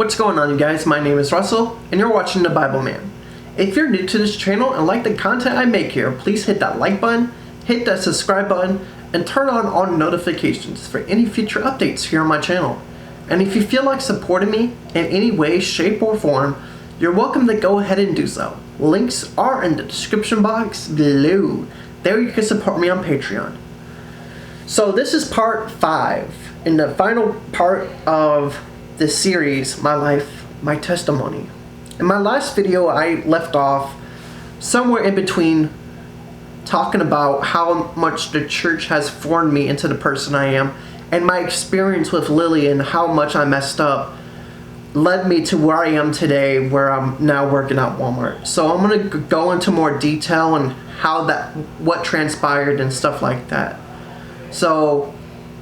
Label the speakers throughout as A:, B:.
A: What's going on, you guys? My name is Russell, and you're watching The Bible Man. If you're new to this channel and like the content I make here, please hit that like button, hit that subscribe button, and turn on all notifications for any future updates here on my channel. And if you feel like supporting me in any way, shape, or form, you're welcome to go ahead and do so. Links are in the description box below. There you can support me on Patreon. So this is part 5, in the final part of this series, My Life, My Testimony. In my last video, I left off somewhere in between talking about how much the church has formed me into the person I am, and my experience with Lily and how much I messed up led me to where I am today, where I'm now working at Walmart. So I'm going to go into more detail on what transpired and stuff like that. So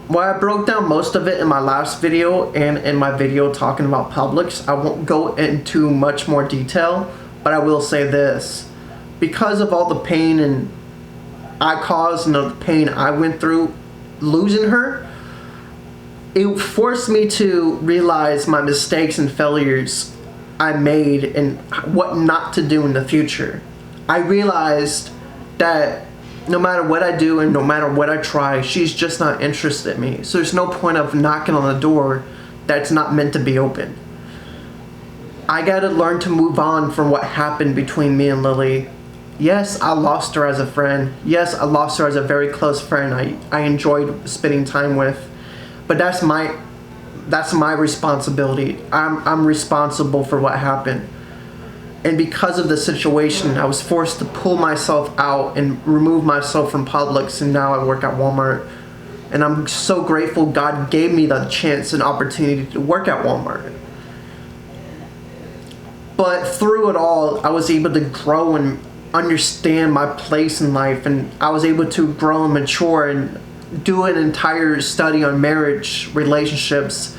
A: while I broke down most of it in my last video and in my video talking about Publix, I won't go into much more detail, but I will say this. Because of all the pain and I caused and the pain I went through losing her, it forced me to realize my mistakes and failures I made and what not to do in the future. I realized that no matter what I do and no matter what I try, she's just not interested in me. So there's no point of knocking on the door that's not meant to be open. I gotta learn to move on from what happened between me and Lily. Yes, I lost her as a friend. Yes, I lost her as a very close friend I enjoyed spending time with. But that's my responsibility. I'm responsible for what happened. And because of the situation, I was forced to pull myself out and remove myself from Publix, and now I work at Walmart. And I'm so grateful God gave me the chance and opportunity to work at Walmart. But through it all, I was able to grow and understand my place in life, and I was able to grow and mature and do an entire study on marriage, relationships,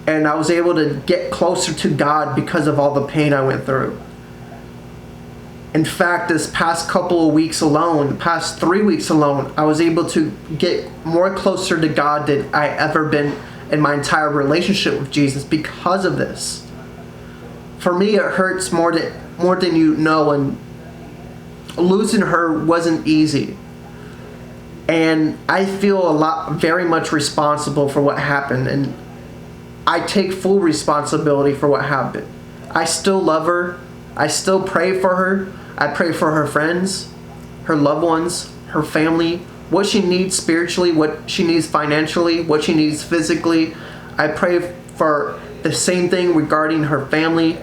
A: and I was able to get closer to God because of all the pain I went through. In fact, this past couple of weeks alone, past 3 weeks alone, I was able to get more closer to God than I ever been in my entire relationship with Jesus because of this. For me, it hurts more than you know, and losing her wasn't easy. And I feel very much responsible for what happened, and I take full responsibility for what happened. I still love her. I still pray for her. I pray for her friends, her loved ones, her family, what she needs spiritually, what she needs financially, what she needs physically. I pray for the same thing regarding her family,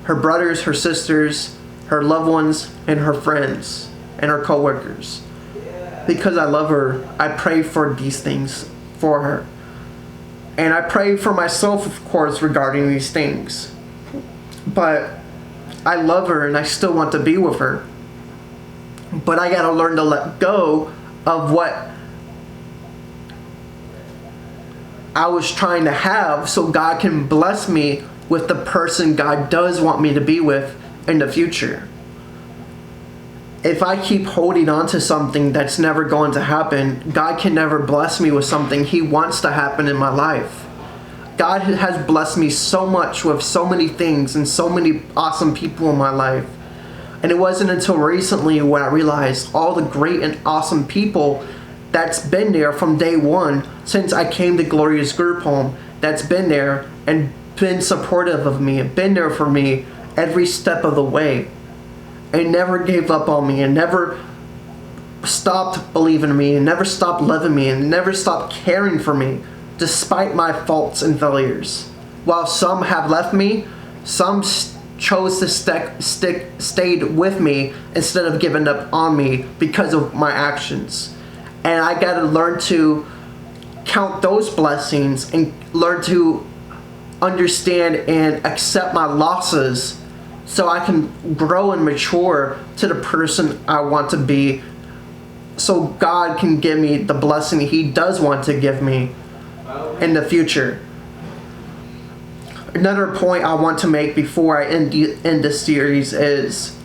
A: her brothers, her sisters, her loved ones, and her friends, and her coworkers. Because I love her, I pray for these things for her. And I pray for myself, of course, regarding these things. But I love her and I still want to be with her. But I gotta learn to let go of what I was trying to have so God can bless me with the person God does want me to be with in the future. If I keep holding on to something that's never going to happen, God can never bless me with something He wants to happen in my life. God has blessed me so much with so many things and so many awesome people in my life. And it wasn't until recently when I realized all the great and awesome people that's been there from day one since I came to Glorious Group Home, that's been there and been supportive of me and been there for me every step of the way. And never gave up on me and never stopped believing in me and never stopped loving me and never stopped caring for me despite my faults and failures. While some have left me, some chose to stayed with me instead of giving up on me because of my actions. And I got to learn to count those blessings and learn to understand and accept my losses so I can grow and mature to the person I want to be, so God can give me the blessing He does want to give me in the future. Another point I want to make before I end this series is,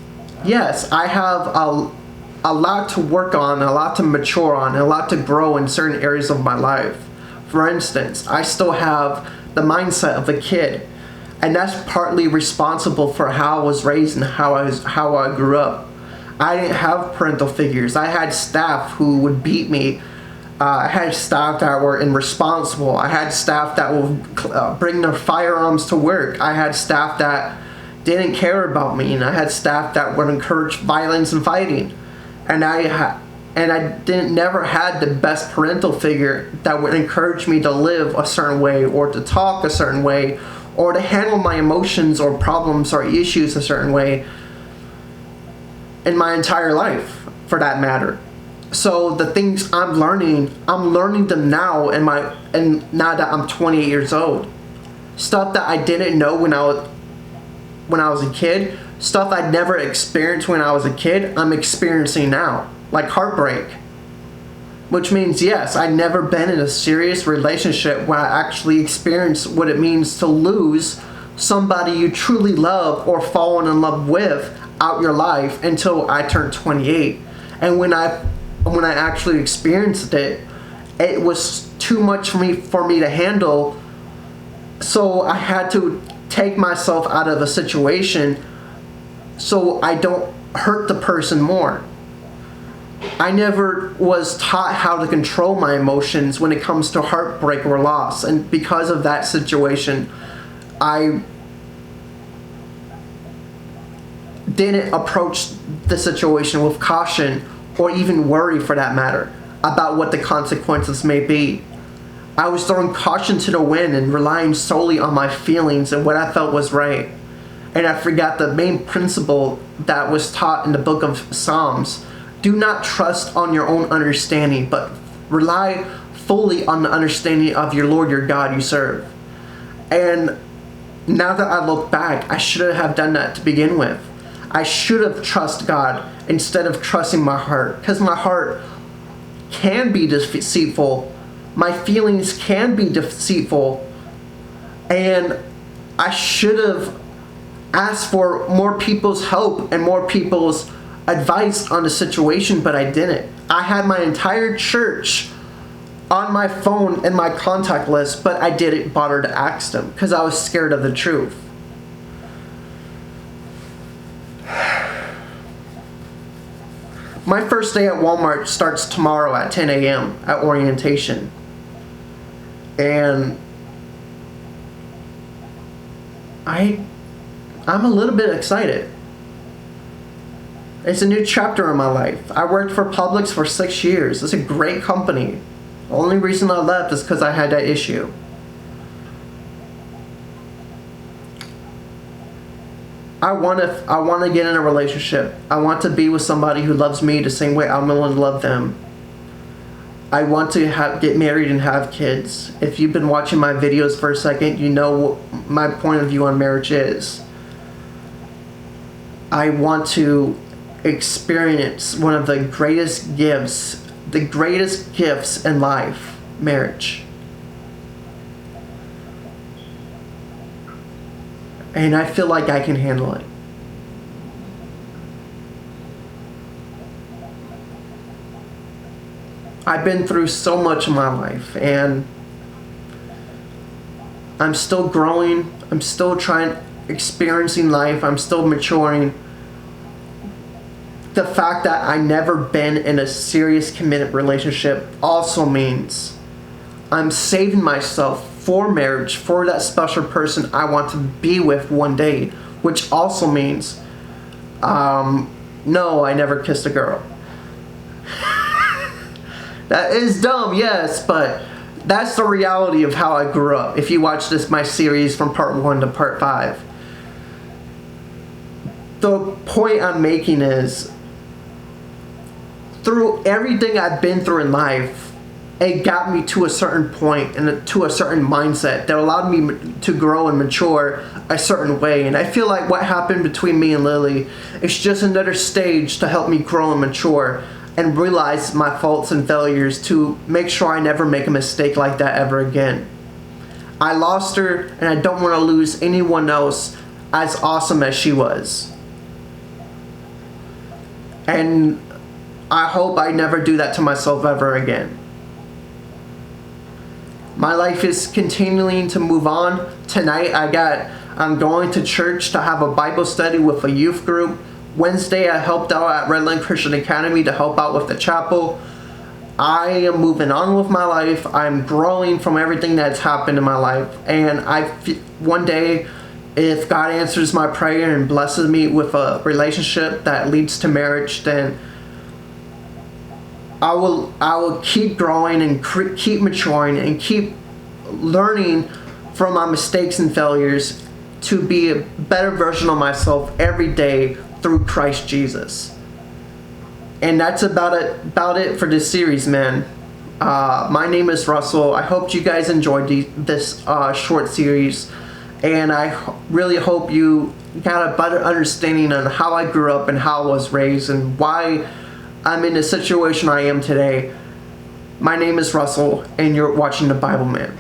A: yes, I have a lot to work on, a lot to mature on, and a lot to grow in certain areas of my life. For instance, I still have the mindset of a kid. And that's partly responsible for how I was raised and how I grew up. I didn't have parental figures. I had staff who would beat me. I had staff that were irresponsible. I had staff that would bring their firearms to work. I had staff that didn't care about me, and I had staff that would encourage violence and fighting. And I never had the best parental figure that would encourage me to live a certain way, or to talk a certain way, or to handle my emotions or problems or issues a certain way in my entire life, for that matter. So the things I'm learning them now, and now that I'm 28 years old. Stuff that I didn't know when I was a kid, stuff I'd never experienced when I was a kid, I'm experiencing now, like heartbreak. Which means, yes, I'd never been in a serious relationship where I actually experienced what it means to lose somebody you truly love or fallen in love with out your life until I turned 28. And when I actually experienced it, it was too much for me to handle. So I had to take myself out of a situation so I don't hurt the person more. I never was taught how to control my emotions when it comes to heartbreak or loss, and because of that situation, I didn't approach the situation with caution, or even worry for that matter, about what the consequences may be. I was throwing caution to the wind and relying solely on my feelings and what I felt was right. And I forgot the main principle that was taught in the book of Psalms. Do not trust on your own understanding, but rely fully on the understanding of your Lord, your God you serve. And now that I look back, I should have done that to begin with. I should have trusted God instead of trusting my heart, because my heart can be deceitful. My feelings can be deceitful. And I should have asked for more people's help and more people's advice on the situation, but I didn't. I had my entire church on my phone and my contact list, but I didn't bother to ask them because I was scared of the truth. My first day at Walmart starts tomorrow at 10 a.m. at orientation. And I'm a little bit excited. It's a new chapter in my life. I worked for Publix for 6 years. It's a great company. The only reason I left is because I had that issue. I want to get in a relationship. I want to be with somebody who loves me the same way I'm willing to love them. I want to get married and have kids. If you've been watching my videos for a second, you know what my point of view on marriage is. I want to experience one of the greatest gifts in life, marriage. And I feel like I can handle it. I've been through so much in my life, and I'm still growing. I'm still experiencing life. I'm still maturing. The fact that I never been in a serious committed relationship also means I'm saving myself for marriage, for that special person I want to be with one day, which also means, no, I never kissed a girl. That is dumb, yes, but that's the reality of how I grew up. If you watch my series from part 1 to part 5. The point I'm making is, through everything I've been through in life, it got me to a certain point and to a certain mindset that allowed me to grow and mature a certain way. And I feel like what happened between me and Lily is just another stage to help me grow and mature and realize my faults and failures, to make sure I never make a mistake like that ever again. I lost her, and I don't want to lose anyone else as awesome as she was. And I hope I never do that to myself ever again. My life is continuing to move on. Tonight I'm going to church to have a Bible study with a youth group. Wednesday I helped out at Redland Christian Academy to help out with the chapel. I am moving on with my life. I'm growing from everything that's happened in my life. And one day, if God answers my prayer and blesses me with a relationship that leads to marriage, then I will keep growing and keep maturing and keep learning from my mistakes and failures to be a better version of myself every day through Christ Jesus. And that's about it for this series, man. My name is Russell. I hope you guys enjoyed this short series, and I really hope you got a better understanding on how I grew up and how I was raised and why I'm in the situation I am today. My name is Russell, and you're watching The Bible Man.